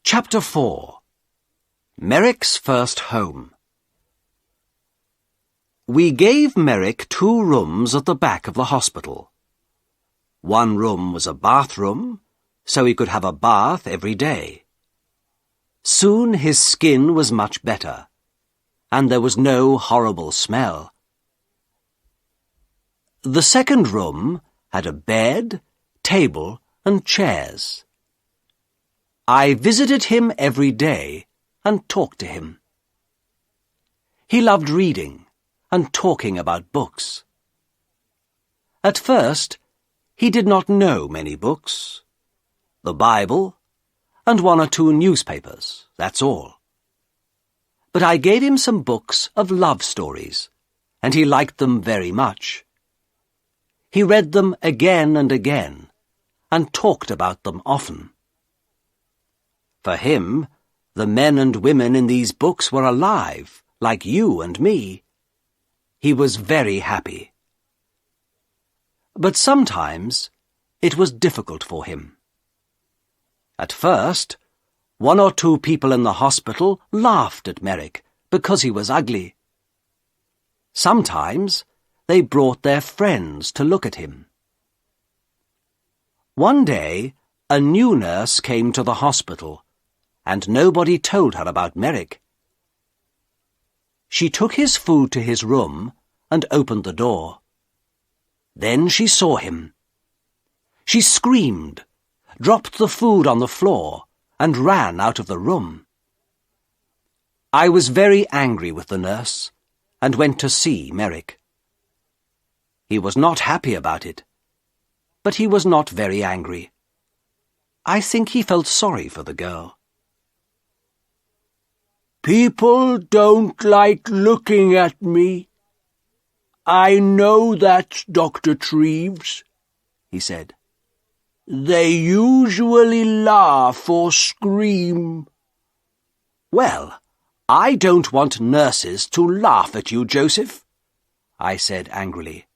Chapter 4. Merrick's First Home. We gave Merrick 2 rooms at the back of the hospital. One room was a bathroom, so he could have a bath every day. Soon his skin was much better, and there was no horrible smell. The second room had a bed, table, and chairs. I visited him every day and talked to him. He loved reading and talking about books. At first, he did not know many books. The Bible and 1 or 2 newspapers, that's all. But I gave him some books of love stories, and he liked them very much. He read them again and again, and talked about them often. For him, the men and women in these books were alive, like you and me. He was very happy. But sometimes it was difficult for him. At first, 1 or 2 people in the hospital laughed at Merrick because he was ugly. Sometimes they brought their friends to look at him. One day, a new nurse came to the hospital, and nobody told her about Merrick. She took his food to his room and opened the door. Then she saw him. She screamed, dropped the food on the floor, and ran out of the room. I was very angry with the nurse and went to see Merrick. He was not happy about it, but he was not very angry. I think he felt sorry for the girl. People don't like looking at me. I know that, Dr. Treves, he said. They usually laugh or scream. Well, I don't want nurses to laugh at you, Joseph, I said angrily.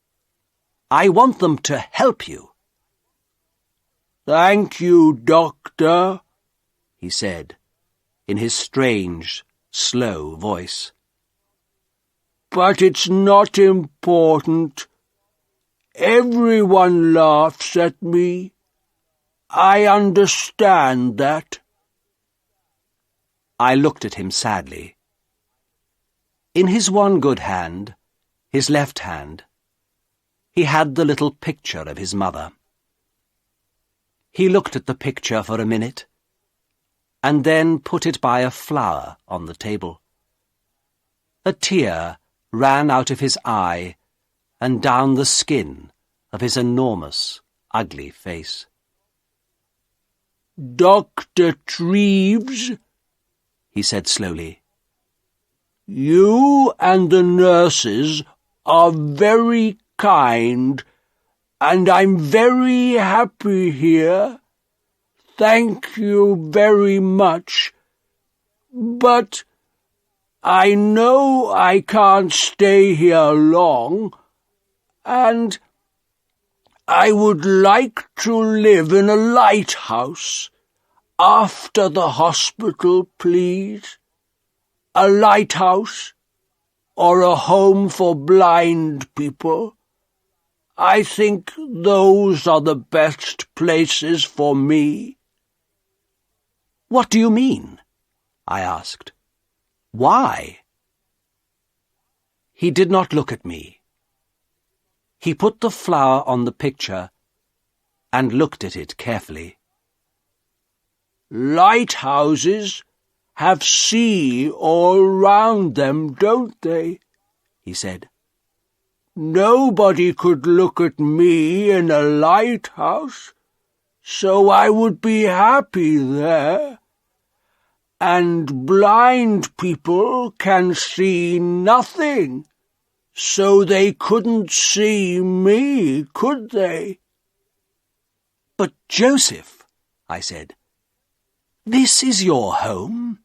I want them to help you. Thank you, Doctor, he said, in his strange, slow voice. But it's not important. Everyone laughs at me. I understand that. I looked at him sadly. In his one good hand, his left hand, he had the little picture of his mother. He looked at the picture for a minute, and then put it by a flower on the table. A tear ran out of his eye and down the skin of his enormous, ugly face. Dr. Treves, he said slowly, you and the nurses are very kind, and I'm very happy here. Thank you very much. But I know I can't stay here long, and I would like to live in a lighthouse after the hospital, please. A lighthouse or a home for blind people. I think those are the best places for me. What do you mean? I asked. Why? He did not look at me. He put the flower on the picture and looked at it carefully. Lighthouses have sea all round them, don't they? He said. Nobody could look at me in a lighthouse, so I would be happy there. And blind people can see nothing, so they couldn't see me, could they? But Joseph, I said, this is your home.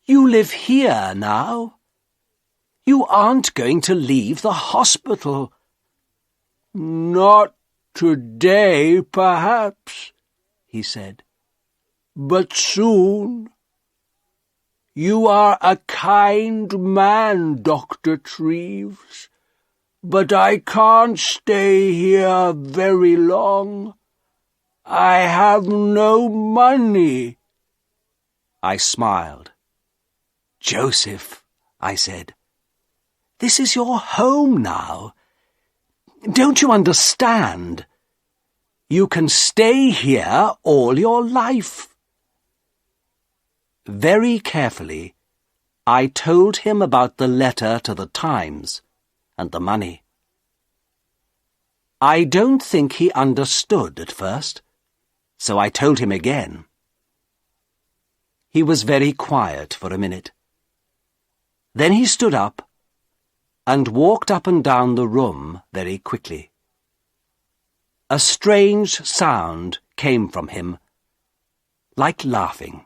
You live here now. You aren't going to leave the hospital. Not today, perhaps, he said. but soon. You are a kind man, Dr. Treves, but I can't stay here very long. I have no money. I smiled. Joseph, I said, this is your home now. Don't you understand? You can stay here all your life. Very carefully, I told him about the letter to the Times and the money. I don't think he understood at first, so I told him again. He was very quiet for a minute. Then he stood up and walked up and down the room very quickly. A strange sound came from him, like laughing.